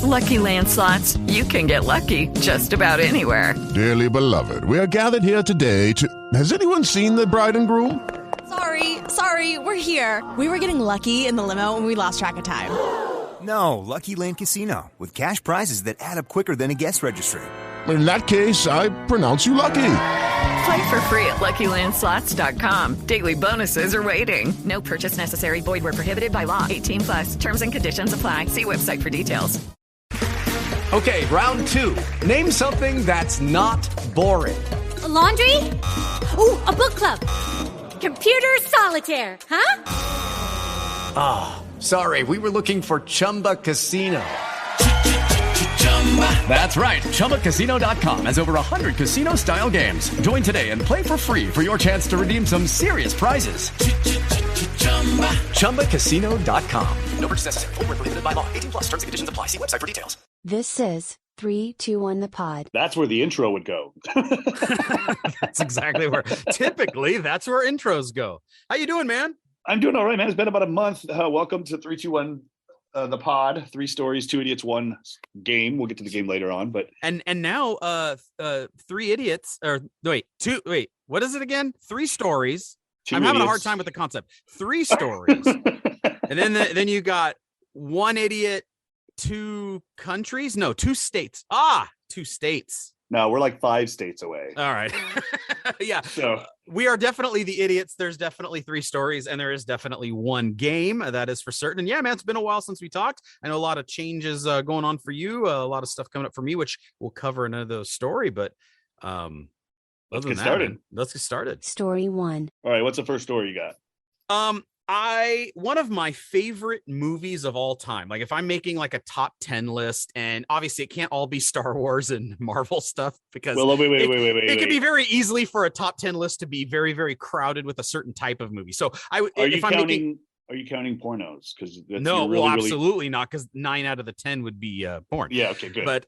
Lucky Land Slots, you can get lucky just about anywhere. Dearly beloved, we are gathered here today to... Has anyone seen the bride and groom? Sorry, we're here. We were getting lucky in the limo and we lost track of time. No, Lucky Land Casino, with cash prizes that add up quicker than a guest registry. In that case, I pronounce you lucky. Play for free at LuckyLandSlots.com. Daily bonuses are waiting. No purchase necessary. Void where prohibited by law. 18+. Terms and conditions apply. See website for details. Okay, round two. Name something that's not boring. A laundry? Ooh, a book club. Computer solitaire, huh? Ah, sorry, we were looking for Chumba Casino. That's right, ChumbaCasino.com has over 100 casino-style games. Join today and play for free for your chance to redeem some serious prizes. ChumbaCasino.com. No purchase necessary. Void where prohibited by law. 18+. Terms and conditions apply. See website for details. This is 3, 2, 1 the pod. That's where the intro would go. That's exactly where. Typically, that's where intros go. How you doing, man? I'm doing all right, man. It's been about a month. Welcome to 3, 2, 1 the pod. 3 stories, 2 idiots, 1 game. We'll get to the game later on, but and now 3 idiots or wait, what is it again? 3 stories. I'm having a hard time with the concept. 3 stories. And then you got 1 idiot, 2 countries? No, 2 states. 2 states. No, we're like 5 states away. All right. Yeah. So we are definitely the idiots. There's definitely 3 stories, and there is definitely 1 game. That is for certain. And yeah, man, it's been a while since we talked. I know a lot of changes going on for you, a lot of stuff coming up for me, which we'll cover in another story. But let's get started. Let's get started. Story 1. All right, what's the first story you got? One of my favorite movies of all time, like if I'm making like a top 10 list, and obviously it can't all be Star Wars and Marvel stuff because it could be very easily for a top 10 list to be very, very crowded with a certain type of movie. So are you counting pornos? Because no, well, absolutely not. Because 9 out of the 10 would be porn. Yeah, okay, good. But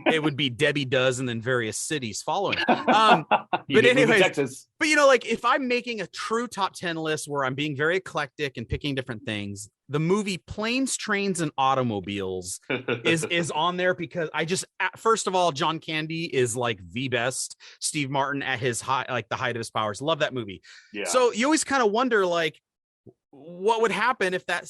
it would be Debbie Does and then various cities following. But anyways, Texas. But you know, like if I'm making a true top 10 list where I'm being very eclectic and picking different things, the movie Planes, Trains, and Automobiles is on there because first of all, John Candy is like the best. Steve Martin at his high, like the height of his powers. Love that movie. Yeah. So you always kind of wonder, like, what would happen if that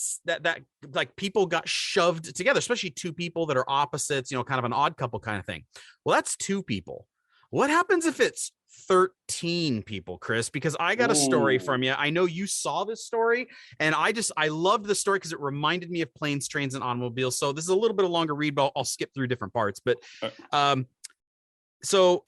like people got shoved together, especially 2 people that are opposites, you know, kind of an odd couple kind of thing. Well, that's 2 people. What happens if it's 13 people, Chris? Because I got a story from you. I know you saw this story, and I loved the story because it reminded me of Planes, Trains, and Automobiles. So this is a little bit of a longer read, but I'll skip through different parts. But so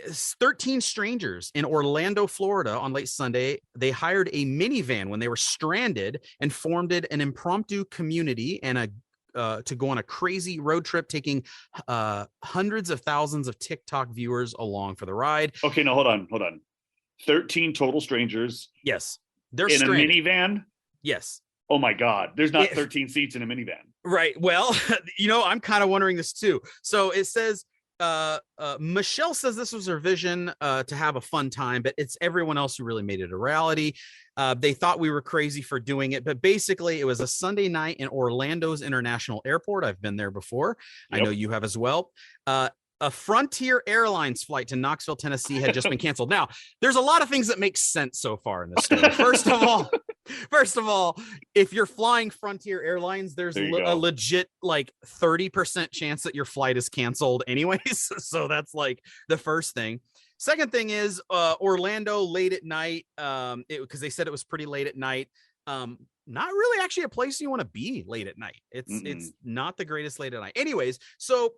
13 strangers in Orlando, Florida on late Sunday. They hired a minivan when they were stranded and formed an impromptu community and to go on a crazy road trip, taking hundreds of thousands of TikTok viewers along for the ride. Okay, no, hold on. 13 total strangers. Yes. They're in stranded. A minivan? Yes. Oh my God. There's not 13 seats in a minivan. Right. Well, you know, I'm kind of wondering this too. So it says, Michelle says this was her vision to have a fun time, but it's everyone else who really made it a reality. They thought we were crazy for doing it, but basically it was a Sunday night in Orlando's International Airport. I've been there before. Yep. I know you have as well. A Frontier Airlines flight to Knoxville, Tennessee had just been canceled. Now, there's a lot of things that make sense so far in this story. First of all, if you're flying Frontier Airlines, there's a legit like 30% chance that your flight is canceled anyways. So that's like the first thing. Second thing is Orlando late at night, because they said it was pretty late at night. Not really actually a place you want to be late at night. It's not the greatest late at night. Anyways, so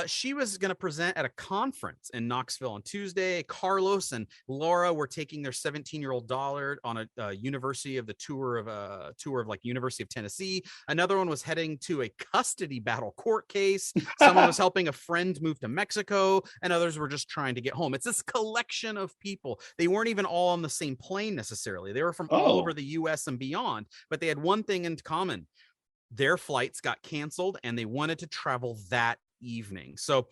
she was going to present at a conference in Knoxville on Tuesday. Carlos and Laura were taking their 17-year-old daughter on a University of like University of Tennessee. Another one was heading to a custody battle court case. Someone was helping a friend move to Mexico, and others were just trying to get home. It's this collection of people. They weren't even all on the same plane necessarily. They were from all over the U.S. and beyond, but they had one thing in common. Their flights got canceled, and they wanted to travel that evening. So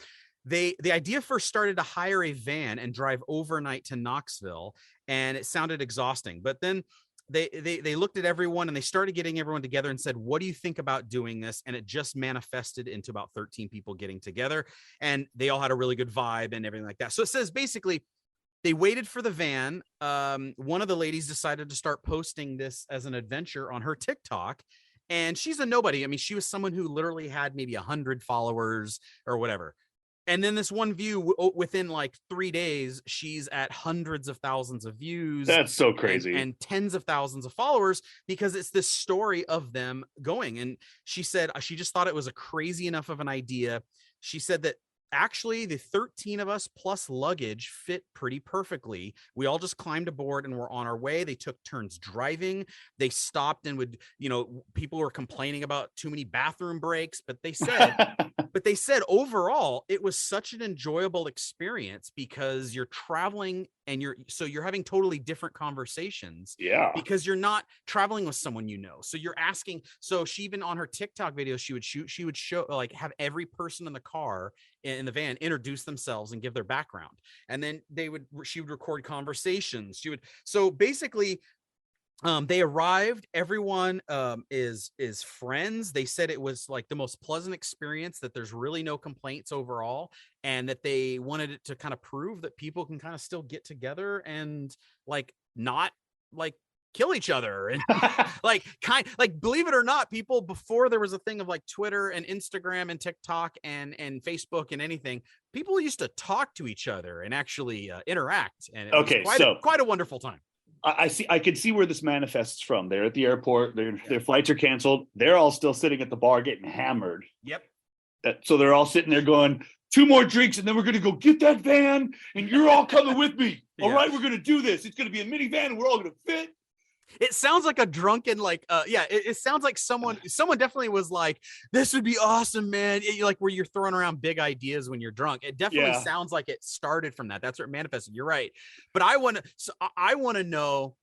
the idea first started to hire a van and drive overnight to Knoxville, and it sounded exhausting. But then they looked at everyone and they started getting everyone together and said, what do you think about doing this? And it just manifested into about 13 people getting together, and they all had a really good vibe and everything like that. So it says basically they waited for the van. One of the ladies decided to start posting this as an adventure on her TikTok, and she's a nobody. I mean, she was someone who literally had maybe 100 followers or whatever. And then this one view within like 3 days, she's at hundreds of thousands of views. That's so crazy. And tens of thousands of followers, because it's this story of them going. And she said she just thought it was a crazy enough of an idea. She said that actually the 13 of us plus luggage fit pretty perfectly. We all just climbed aboard and were on our way. They took turns driving. They stopped and would, people were complaining about too many bathroom breaks, but they said overall it was such an enjoyable experience because you're traveling and you're having totally different conversations. Yeah. Because you're not traveling with someone So you're asking. So she, even on her TikTok videos, she would show, like, have every person in the car in the van introduce themselves and give their background. And then she would record conversations. So basically they arrived, everyone is friends. They said it was like the most pleasant experience, that there's really no complaints overall, and that they wanted it to kind of prove that people can kind of still get together and like not like kill each other. And like believe it or not, people, before there was a thing of like Twitter and Instagram and TikTok and Facebook and anything, people used to talk to each other and actually interact, and it was quite a wonderful time. I can see where this manifests from. They're at the airport. Their flights are canceled. They're all still sitting at the bar getting hammered. Yep. So they're all sitting there going, 2 more drinks, and then we're going to go get that van, and you're all coming with me. All right, we're going to do this. It's going to be a minivan, and we're all going to fit. It sounds like a drunken, like, it sounds like someone definitely was like, this would be awesome, man. Like where you're throwing around big ideas when you're drunk. It definitely sounds like it started from that. That's where it manifested. You're right. But I want to know,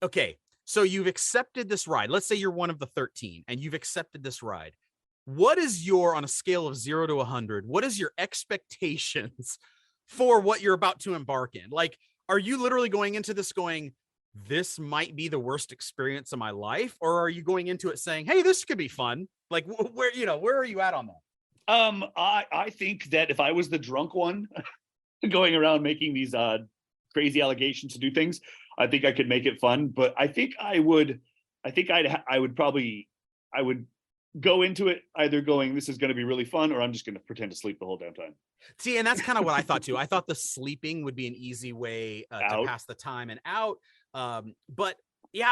okay, so you've accepted this ride. Let's say you're one of the 13 and you've accepted this ride. What is on a scale of 0 to 100, what is your expectations for what you're about to embark in? Like, are you literally going into this going, this might be the worst experience of my life? Or are you going into it saying, hey, this could be fun? Like, where are you at on that? I think that if I was the drunk one going around making these crazy allegations to do things, I think I could make it fun. But I think I would go into it either going, this is going to be really fun, or I'm just going to pretend to sleep the whole damn time. See, and that's kind of what I thought too. I thought the sleeping would be an easy way to pass the time and out. But yeah,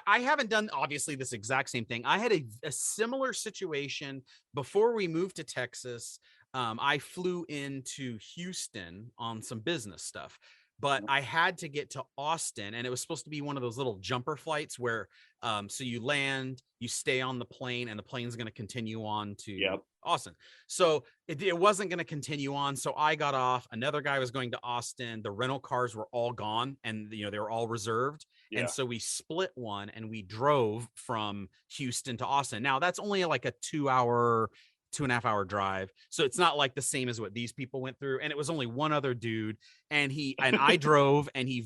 I haven't done obviously this exact same thing. I had a similar situation before we moved to Texas. I flew into Houston on some business stuff, but I had to get to Austin, and it was supposed to be one of those little jumper flights where so you land, you stay on the plane, and the plane's going to continue on to Austin. So it wasn't going to continue on. So I got off. Another guy was going to Austin. The rental cars were all gone, and they were all reserved. Yeah. And so we split one, and we drove from Houston to Austin. Now that's only like a 2.5-hour drive. So it's not like the same as what these people went through. And it was only one other dude, and I drove, and he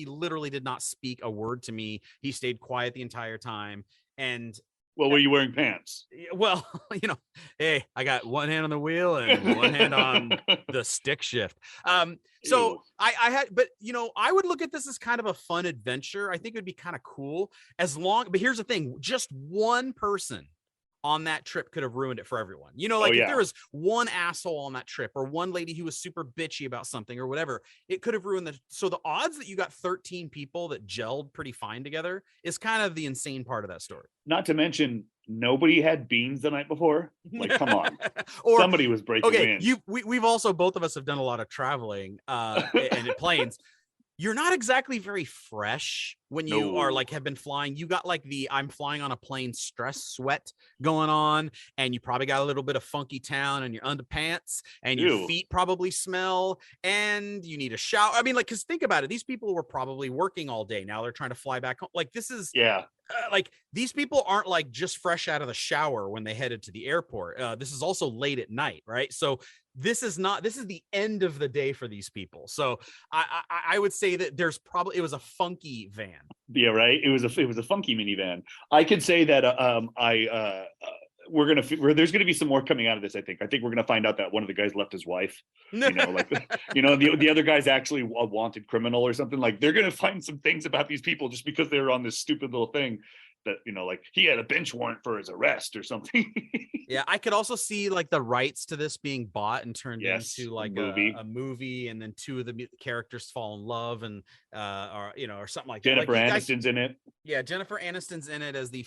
literally did not speak a word to me. He stayed quiet the entire time. And were you wearing pants? Well, hey, I got one hand on the wheel and one hand on the stick shift. So I had, but I would look at this as kind of a fun adventure. I think it would be kind of cool but here's the thing, just one person on that trip could have ruined it for everyone. If there was one asshole on that trip, or one lady who was super bitchy about something or whatever, it could have ruined so the odds that you got 13 people that gelled pretty fine together is kind of the insane part of that story. Not to mention, nobody had beans the night before. Like, come on. Or somebody was breaking in. We've also, both of us have done a lot of traveling and in planes. You're not exactly very fresh when you are have been flying. You got I'm flying on a plane stress sweat going on, and you probably got a little bit of funky town in your underpants, and your feet probably smell, and you need a shower. I mean, because think about it. These people were probably working all day. Now they're trying to fly back home. This is these people aren't just fresh out of the shower when they headed to the airport. This is also late at night, right? So this is the end of the day for these people. So I would say that it was a funky van. Yeah, right. It was a funky minivan. I could say that there's gonna be some more coming out of this. I think we're gonna find out that one of the guys left his wife. The other guy's actually a wanted criminal or something. Like they're gonna find some things about these people just because they were on this stupid little thing that like he had a bench warrant for his arrest or something. Yeah, I could also see like the rights to this being bought and turned into like a movie, and then two of the characters fall in love and or something like Jennifer that. Aniston's in it. Yeah, Jennifer Aniston's in it as the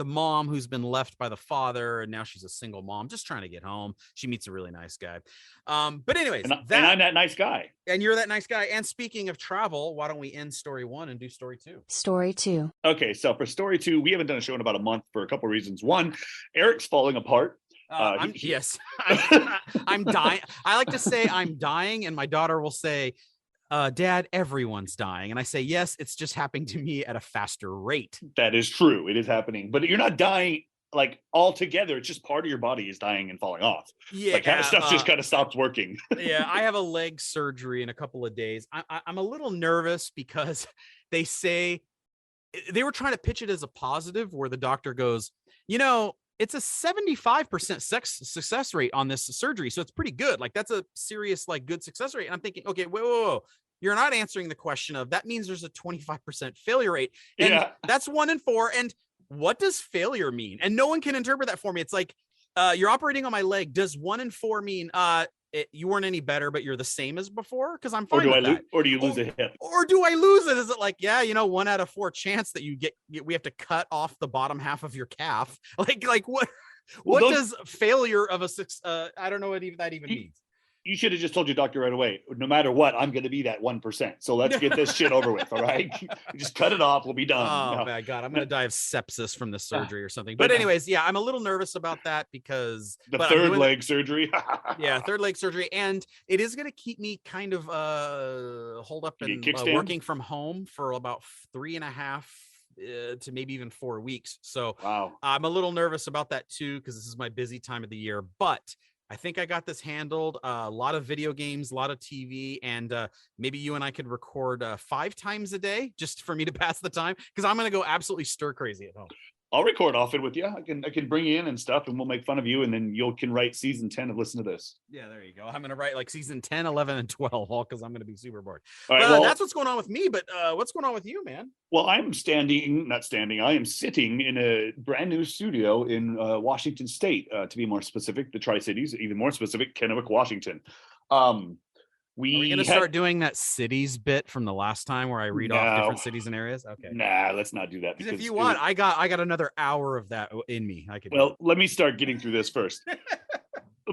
mom who's been left by the father, and now she's a single mom just trying to get home. She meets a really nice guy. But anyways, and I'm that nice guy. And you're that nice guy. And speaking of travel, why don't we end story 1 and do story 2? Story 2. Okay, so for story 2, we haven't done a show in about a month for a couple of reasons. One, Eric's falling apart. Yes, I'm dying. I like to say I'm dying, and my daughter will say, Dad, everyone's dying. And I say, yes, it's just happening to me at a faster rate. That is true. It is happening. But you're not dying like altogether. It's just part of your body is dying and falling off. Yeah. Like stuff just kind of stops working. Yeah. I have a leg surgery in a couple of days. I'm a little nervous because they say they were trying to pitch it as a positive where the doctor goes, it's a 75% success rate on this surgery. So it's pretty good. Like that's a serious, like good success rate. And I'm thinking, okay, whoa. You're not answering the question of that means there's a 25% failure rate. And that's 1 in 4. And what does failure mean? And no one can interpret that for me. It's like, you're operating on my leg. Does 1 in 4 mean, you weren't any better, but you're the same as before? Because I'm fine with that. Or do you lose a hip? Or do I lose it? Is it like, 1 out of 4 chance that we have to cut off the bottom half of your calf? Like what? What does failure of I don't know what that even means. You should have just told your doctor right away, no matter what, I'm going to be that 1%. So let's get this shit over with. All right. Just cut it off. We'll be done. Oh my God. I'm going to die of sepsis from the surgery or something. But anyways, yeah, I'm a little nervous about that because the third leg surgery. Yeah. Third leg surgery. And it is going to keep me kind of holed up and working from home for about 3.5 to maybe even 4 weeks. So wow. I'm a little nervous about that too, because this is my busy time of the year, but I think I got this handled. A lot of video games, a lot of TV, and maybe you and I could record 5 times a day just for me to pass the time, because I'm going to go absolutely stir crazy at home. I'll record often with you. I can bring you in and stuff, and we'll make fun of you, and then you can write season 10 of Listen to This. Yeah, there you go. I'm going to write like season 10, 11, and 12, all because I'm going to be super bored. All right, that's what's going on with me, but what's going on with you, man? Well, I am sitting in a brand new studio in Washington State, to be more specific, the Tri-Cities, even more specific, Kennewick, Washington. Are we going to start doing that cities bit from the last time where I read off different cities and areas? Okay. Nah, let's not do that. Because if you want, I got another hour of that in me. Let me start getting through this first.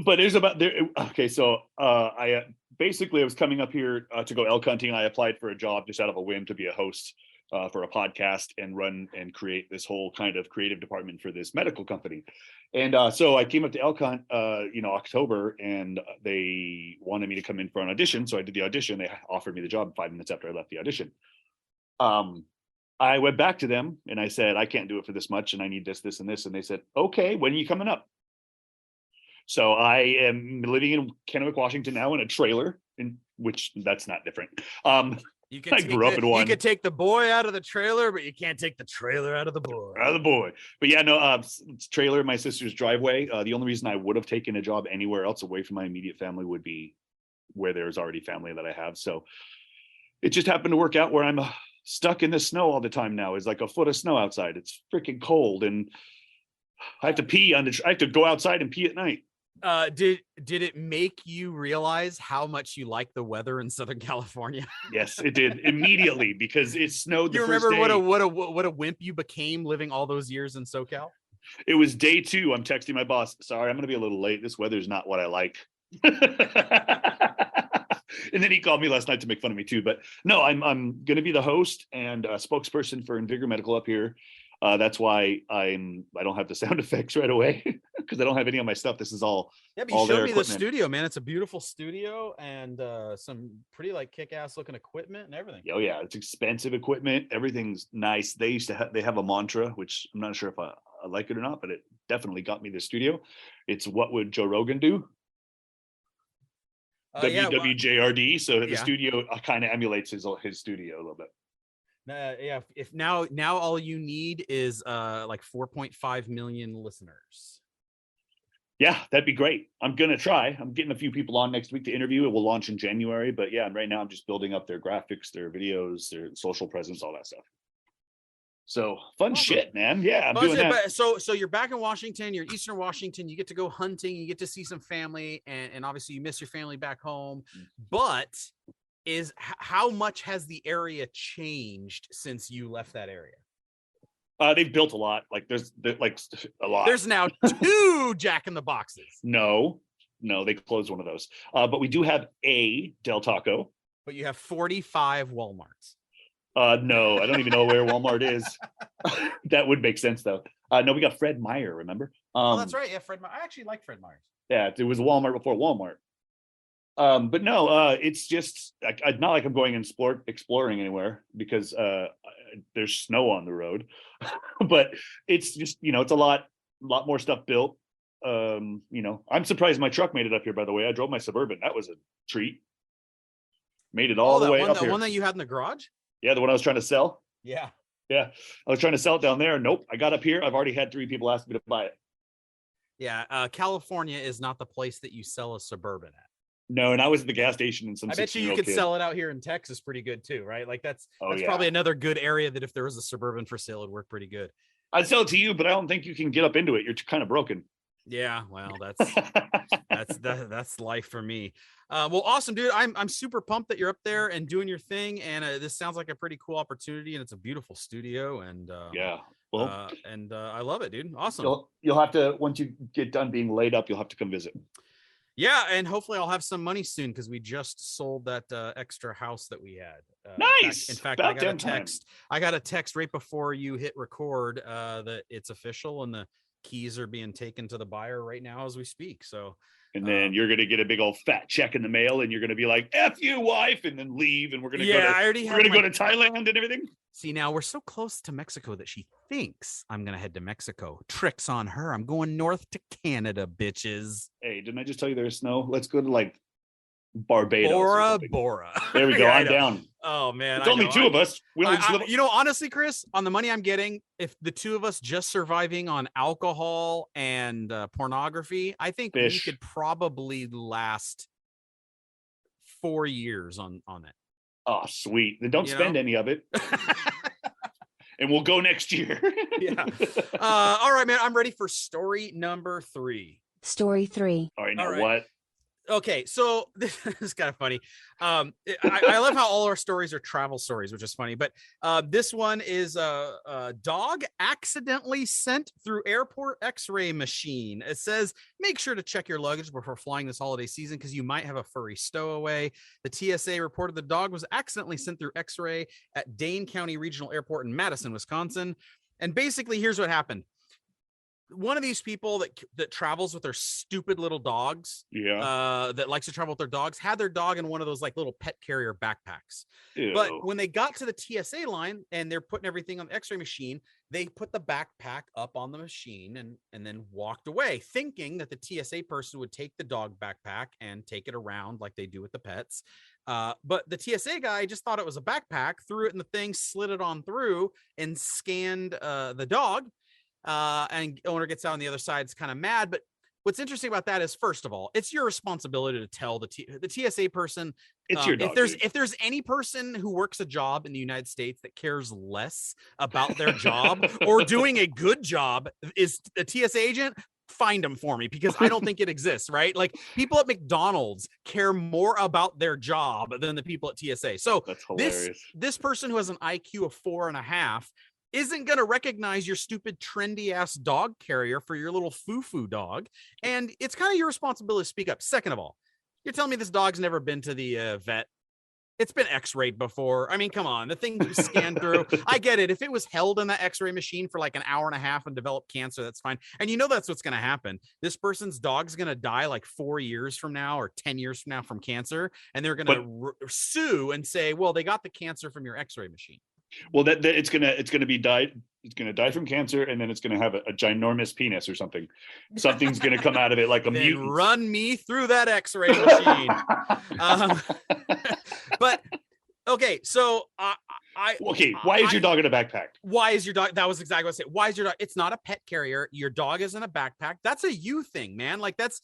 But there's about there. Okay, so I was coming up here to go elk hunting. I applied for a job just out of a whim to be a host for a podcast and run and create this whole kind of creative department for this medical company. And so I came up to elk hunt, October, and they wanted me to come in for an audition. So I did the audition. They offered me the job 5 minutes after I left the audition. I went back to them and I said, I can't do it for this much, and I need this, this, and this. And they said, okay, when are you coming up? So I am living in Kennewick, Washington now in a trailer, which that's not different. I grew up in one. You could take the boy out of the trailer, but you can't take the trailer out of the boy. But yeah, no, trailer in my sister's driveway. The only reason I would have taken a job anywhere else away from my immediate family would be where there's already family that I have. So it just happened to work out where I'm stuck in the snow all the time now. It's like a foot of snow outside. It's freaking cold, and I have to pee I have to go outside and pee at night. Did it make you realize how much you like the weather in Southern California? Yes, it did immediately, because it snowed. You remember what a wimp you became living all those years in SoCal? It was day 2. I'm texting my boss. Sorry, I'm going to be a little late. This weather's not what I like. And then he called me last night to make fun of me too. But no, I'm going to be the host and spokesperson for Invigor Medical up here. That's why I don't have the sound effects right away, because I don't have any of my stuff. This is all. Yeah, but you showed me the studio, man. It's a beautiful studio and some pretty like kick-ass looking equipment and everything. Oh yeah, it's expensive equipment. Everything's nice. They have a mantra, which I'm not sure if I like it or not, but it definitely got me the studio. It's what would Joe Rogan do? WWJRD. So the studio kind of emulates his studio a little bit. Yeah. If now all you need is like 4.5 million listeners. Yeah, that'd be great. I'm gonna try. I'm getting a few people on next week to interview. It will launch in January, but yeah, right now I'm just building up their graphics, their videos, their social presence, all that stuff. So fun shit, man. Yeah, I'm doing that. But so you're back in Washington. You're in Eastern Washington. You get to go hunting. You get to see some family, and obviously you miss your family back home. But how much has the area changed since you left that area? They've built a lot. Like there's like a lot. There's now 2 Jack in the Boxes. No, they closed one of those. But we do have a Del Taco. But you have 45 Walmarts. No, I don't even know where Walmart is. That would make sense though. No, we got Fred Meyer. Remember? Oh, that's right. Yeah, Fred Meyer. I actually like Fred Meyer's. Yeah, it was Walmart before Walmart. But no, it's just not like I'm going and exploring anywhere because there's snow on the road. But it's just, it's a lot more stuff built. I'm surprised my truck made it up here, by the way. I drove my Suburban. That was a treat. Made it all the way up here. The one that you had in the garage? Yeah, the one I was trying to sell. Yeah. I was trying to sell it down there. Nope. I got up here. I've already had 3 people ask me to buy it. Yeah. California is not the place that you sell a Suburban at. No, and I was at the gas station and some. I bet you could sell it out here in Texas pretty good too, right? Like that's probably another good area that if there was a Suburban for sale, it'd work pretty good. I'd sell it to you, but I don't think you can get up into it. You're kind of broken. Yeah, well, that's life for me. Well, awesome, dude. I'm super pumped that you're up there and doing your thing, and this sounds like a pretty cool opportunity, and it's a beautiful studio, and I love it, dude. Awesome. You'll have to, once you get done being laid up, you'll have to come visit. Yeah, and hopefully I'll have some money soon because we just sold that extra house that we had. Nice. In fact, I got a text right before you hit record that it's official and the keys are being taken to the buyer right now as we speak. So, and then you're gonna get a big old fat check in the mail, and you're gonna be like, "F you, wife," and then leave, and we're gonna go to Thailand and everything. See, now we're so close to Mexico that she thinks I'm gonna head to Mexico. Tricks on her. I'm going north to Canada, bitches. Hey, didn't I just tell you there's snow? Let's go to like Barbados. Bora. There we go. I'm down. Oh man, it's only 2 of us. Honestly, Chris, on the money I'm getting, if the 2 of us just surviving on alcohol and pornography, I think we could probably last 4 years on it. Oh, sweet. Then don't spend any of it. And we'll go next year. Yeah. All right, man. I'm ready for story number 3. Story 3. All right. Now what? Okay, so this is kind of funny. I love how all our stories are travel stories, which is funny. But this one is a dog accidentally sent through airport X-ray machine. It says, make sure to check your luggage before flying this holiday season because you might have a furry stowaway. The TSA reported the dog was accidentally sent through X-ray at Dane County Regional Airport in Madison, Wisconsin. And basically, here's what happened. One of these people that travels with their stupid little dogs, that likes to travel with their dogs, had their dog in one of those like little pet carrier backpacks. Ew. But when they got to the TSA line and they're putting everything on the X-ray machine, they put the backpack up on the machine and then walked away, thinking that the TSA person would take the dog backpack and take it around like they do with the pets. But the TSA guy just thought it was a backpack, threw it in the thing, slid it on through, and scanned the dog. And owner gets out on the other side. It's kind of mad. But what's interesting about that is, first of all, it's your responsibility to tell the TSA person. It's your dog. If there's any person who works a job in the United States that cares less about their job or doing a good job is a TSA agent, find them for me, because I don't think it exists, right? Like people at McDonald's care more about their job than the people at TSA. So that's hilarious. This person who has an IQ of 4.5 isn't going to recognize your stupid trendy ass dog carrier for your little foo-foo dog. And it's kind of your responsibility to speak up. Second of all, you're telling me this dog's never been to the vet. It's been X-rayed before. I mean, come on, the thing you scanned through. I get it. If it was held in that X-ray machine for like an hour and a half and developed cancer, that's fine. And that's what's going to happen. This person's dog's going to die like 4 years from now or 10 years from now from cancer. And they're going to sue and say, well, they got the cancer from your X-ray machine. Well, that it's gonna be died. It's gonna die from cancer, and then it's gonna have a ginormous penis or something. Something's gonna come out of it like a mutant. Run me through that X-ray machine. But okay, so Why is your dog in a backpack? Why is your dog? That was exactly what I said. Why is your dog? It's not a pet carrier. Your dog is in a backpack. That's a you thing, man. Like that's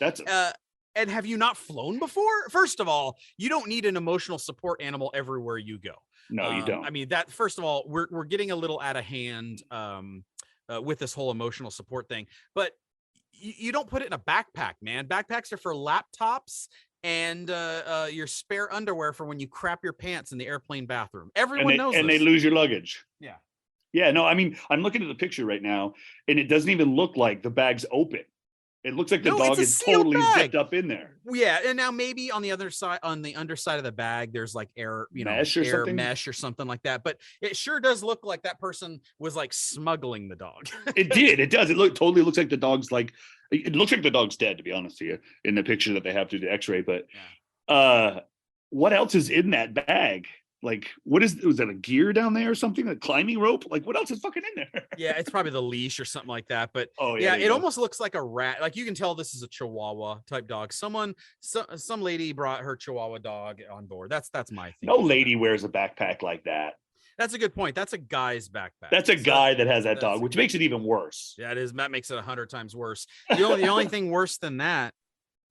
and have you not flown before? First of all, you don't need an emotional support animal everywhere you go. No, you don't. I mean, that first of all, we're getting a little out of hand with this whole emotional support thing, but you don't put it in a backpack, man. Backpacks are for laptops and your spare underwear for when you crap your pants in the airplane bathroom. Everyone knows and this. they lose your luggage. Yeah. Yeah, no, I mean, I'm looking at the picture right now, and it doesn't even look like the bag's open. It looks like the dog is totally zipped up in there. Yeah, and now maybe on the underside of the bag, there's like air mesh or something like that. But it sure does look like that person was like smuggling the dog. It did. It does. It totally looks like the dog's like. It looks like the dog's dead, to be honest with you, in the picture that they have through the X-ray. But what else is in that bag? Like, was that a gear down there or something? A climbing rope? Like, what else is fucking in there? Yeah, it's probably the leash or something like that. But yeah, it almost looks like a rat. Like you can tell this is a Chihuahua type dog. Some lady brought her Chihuahua dog on board. That's my thing. No lady wears a backpack like that. That's a good point. That's a guy's backpack. That's a guy that has that dog, which makes it even worse. Yeah, it is. That makes it 100 times worse. The only thing worse than that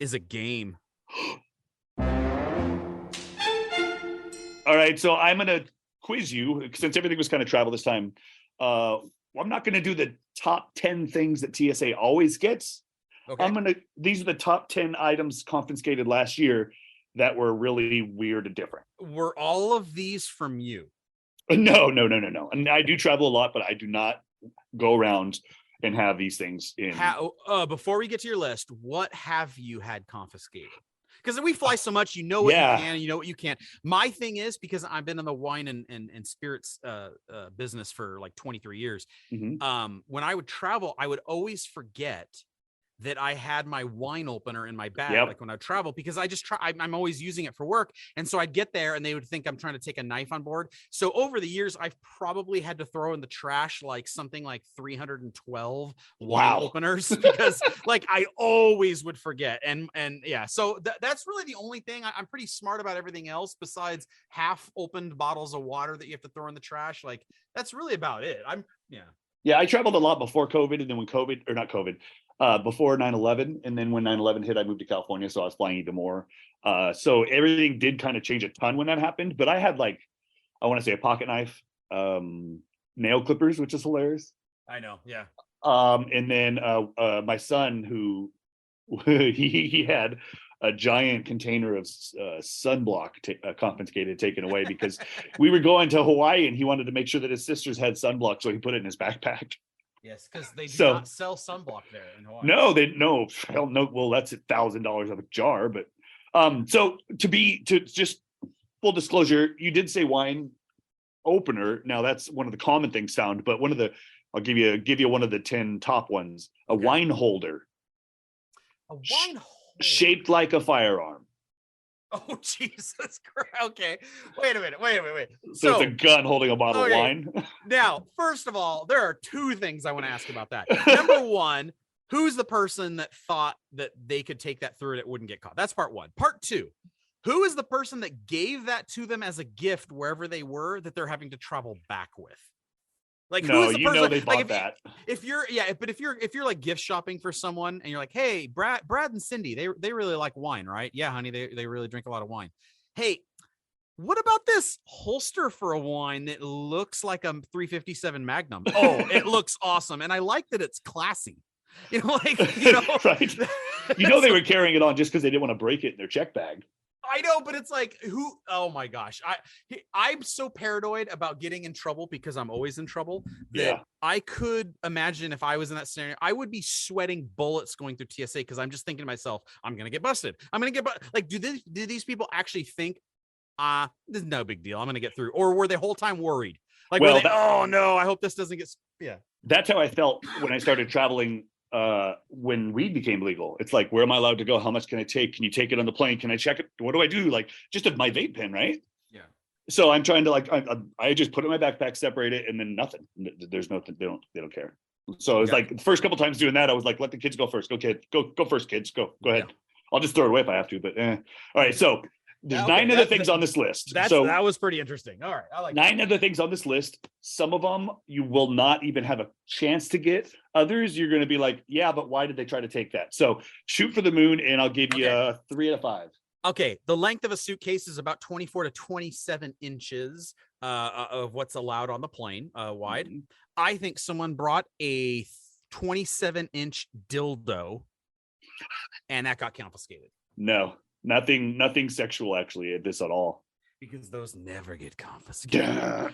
is a game. All right, so I'm going to quiz you, since everything was kind of travel this time. I'm not going to do the top 10 things that TSA always gets. Okay. These are the top 10 items confiscated last year that were really weird and different. Were all of these from you? No. And I do travel a lot, but I do not go around and have these things in. Before we get to your list, what have you had confiscated? Because we fly so much, you know what you can and you know what you can't. My thing is, because I've been in the wine and spirits business for like 23 years. Mm-hmm. When I would travel, I would always forget that I had my wine opener in my bag, like when I travel, because I'm always using it for work. And so I'd get there and they would think I'm trying to take a knife on board. So over the years, I've probably had to throw in the trash, like something like 312 wine openers because like I always would forget. And yeah, so that's really the only thing. I'm pretty smart about everything else besides half opened bottles of water that you have to throw in the trash. Like that's really about it. Yeah, I traveled a lot before COVID. And then before 9/11, and then when 9/11 hit, I moved to California, so I was flying even more. So everything did kind of change a ton when that happened. But I had I want to say a pocket knife, nail clippers, which is hilarious. I know, yeah. And then my son, who he had a giant container of sunblock confiscated, taken away because we were going to Hawaii, and he wanted to make sure that his sisters had sunblock, so he put it in his backpack. Yes, because they do not sell sunblock there in Hawaii. No. Hell no. Well, that's $1,000 of a jar. But so to just full disclosure, you did say wine opener. Now that's one of the common things found, but I'll give you one of the 10 top ones. A wine holder. A wine holder shaped like a firearm. Oh, Jesus Christ. Okay. Wait a minute. So it's a gun holding a bottle of wine. Now, first of all, there are two things I want to ask about that. Number one, who's the person that thought that they could take that through and it wouldn't get caught? That's part one. Part two, who is the person that gave that to them as a gift wherever they were that they're having to travel back with? Like, who is the person? They bought that. If you're like gift shopping for someone and you're like, hey, Brad and Cindy, they really like wine, right? Yeah, honey, they really drink a lot of wine. Hey, what about this holster for a wine that looks like a 357 Magnum? Oh, it looks awesome, and I like that it's classy. Right? They were carrying it on just because they didn't want to break it in their check bag. I know, but it's like, oh my gosh. I'm so paranoid about getting in trouble because I'm always in trouble that I could imagine if I was in that scenario, I would be sweating bullets going through TSA because I'm just thinking to myself, I'm going to get busted. Like, do these people actually think, this is no big deal, I'm going to get through? Or were they whole time worried? Like, oh no, I hope this doesn't get, That's how I felt when I started traveling. When weed became legal, it's like, where am I allowed to go? How much can I take? Can you take it on the plane? Can I check it? What do I do? Like, just my vape pen, right? Yeah. So I'm trying to I just put it in my backpack, separate it, and then nothing. There's nothing. They don't care. So it was like the first couple times doing that, I was like, let the kids go first. Go, kid. Go first, kids. Go ahead. Yeah. I'll just throw it away if I have to. But all right. So There's 9 other things on this list. That was pretty interesting. All right. I like 9 other things on this list. Some of them you will not even have a chance to get. Others you're going to be like, yeah, but why did they try to take that? So shoot for the moon and I'll give you 3 out of 5. Okay. The length of a suitcase is about 24 to 27 inches of what's allowed on the plane wide. Mm-hmm. I think someone brought a 27-inch dildo and that got confiscated. No. Nothing sexual actually at this at all. Because those never get confiscated. Okay.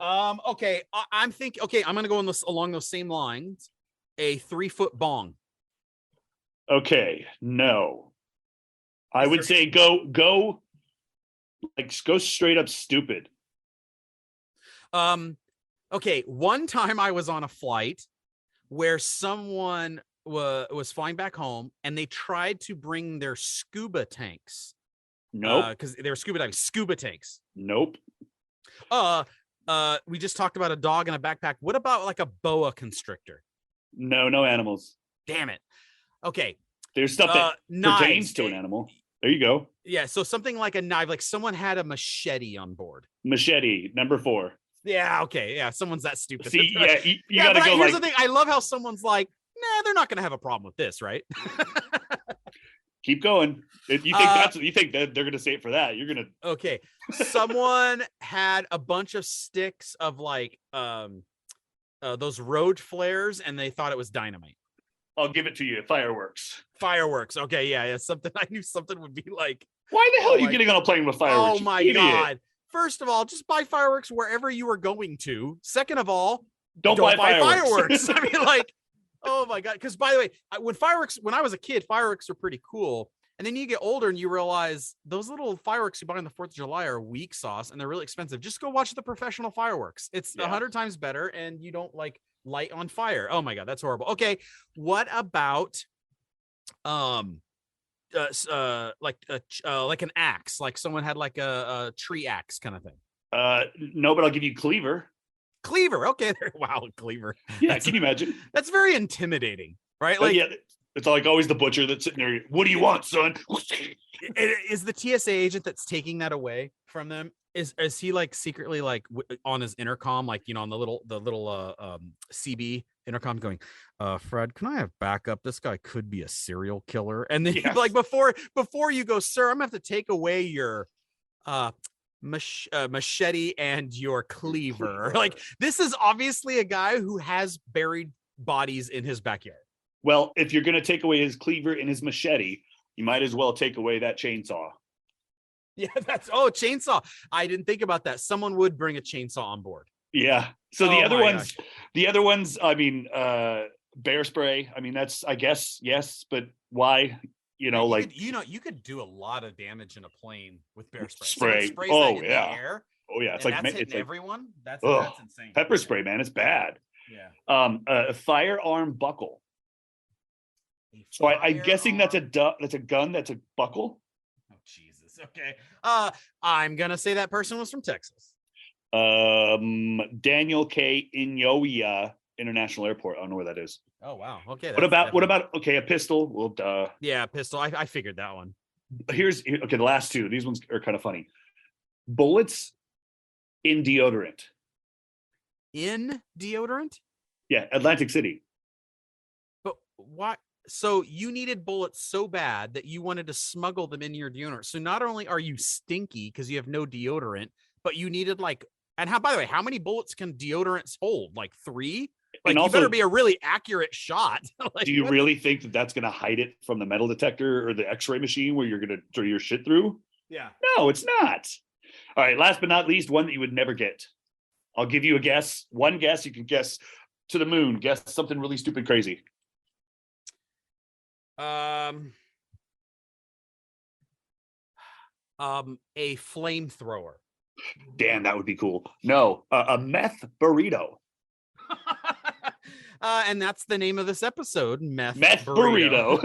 I'm going to go along those same lines. A 3-foot bong. Okay. No. I would say go straight up stupid. Okay. One time I was on a flight where someone was flying back home and they tried to bring their scuba tanks. Nope. Because they were scuba tanks. Nope. We just talked about a dog and a backpack. What about like a boa constrictor? No animals. Damn it. Okay. There's stuff that pertains to an animal. There you go. Yeah. So something like a knife, like someone had a machete on board. Machete, number 4. Yeah. Okay. Yeah. Someone's that stupid. See, yeah, you gotta go. Here's the thing. I love how someone's like, nah, they're not going to have a problem with this, right? Keep going. If you think that they're going to say it for that, you're going to. Okay. Someone had a bunch of sticks of like those road flares, and they thought it was dynamite. I'll give it to you. Fireworks. Okay. Yeah. Something I knew something would be like. Why the hell are you getting on a plane with fireworks? Oh my God. First of all, just buy fireworks wherever you are going to. Second of all, don't buy fireworks. I mean, like, oh my God. Because by the way, when I was a kid, fireworks were pretty cool. And then you get older and you realize those little fireworks you buy on the 4th of July are weak sauce and they're really expensive. Just go watch the professional fireworks. It's 100 times better and you don't like light on fire. Oh my God, that's horrible. Okay. What about like an axe, like someone had like a tree axe kind of thing? No, but I'll give you cleaver. Okay. Wow. Cleaver. Yeah. Can you imagine? That's very intimidating, right? Like, yeah, it's like always the butcher that's sitting there. What do you want, son? Is the TSA agent that's taking that away from them? Is he like secretly like on his intercom, like, you know, on the little CB intercom going, Fred, can I have backup? This guy could be a serial killer. And then like before you go, sir, I'm gonna have to take away your machete and your cleaver. Like, this is obviously a guy who has buried bodies in his backyard. Well, if you're going to take away his cleaver and his machete, you might as well take away that chainsaw. Yeah, chainsaw. I didn't think about that. Someone would bring a chainsaw on board. Yeah. So the other ones, I mean, bear spray. I mean, that's, I guess, yes, but why? You know, you could do a lot of damage in a plane with bear spray. Oh yeah. Air, oh yeah. It's like it's everyone. That's insane. Pepper spray, man. It's bad. Yeah. A firearm buckle. So I'm guessing that's a gun. That's a buckle. Oh Jesus. Okay. I'm gonna say that person was from Texas. Daniel K. Inouye International Airport. I don't know where that is. Oh wow. Okay. What about a pistol? Well, duh. Yeah, pistol. I figured that one. The last two. These ones are kind of funny. Bullets in deodorant. In deodorant? Yeah, Atlantic City. But why? So you needed bullets so bad that you wanted to smuggle them in your deodorant. So not only are you stinky because you have no deodorant, but you needed like, and by the way, how many bullets can deodorants hold? Like 3? Like, you better be a really accurate shot. Like, do you really think that that's going to hide it from the metal detector or the x-ray machine where you're going to throw your shit through? Yeah. No, it's not. All right. Last but not least, one that you would never get. I'll give you a guess. One guess. You can guess to the moon. Guess something really stupid, crazy. A flamethrower. Damn, that would be cool. No, a meth burrito. And that's the name of this episode, meth burrito.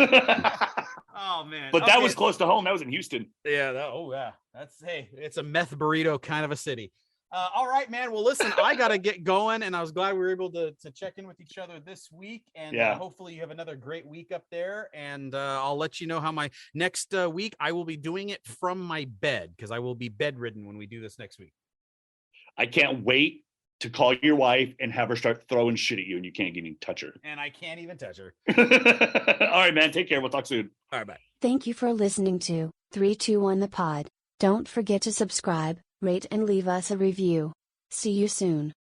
Oh man! But that was close to home. That was in Houston. Yeah. It's a meth burrito kind of a city. All right, man. Well, listen, I got to get going, and I was glad we were able to check in with each other this week. And hopefully you have another great week up there. And I'll let you know how my next week, I will be doing it from my bed because I will be bedridden when we do this next week. I can't wait to call your wife and have her start throwing shit at you and you can't even touch her. And I can't even touch her. All right, man. Take care. We'll talk soon. All right, bye. Thank you for listening to 321 the Pod. Don't forget to subscribe, rate and leave us a review. See you soon.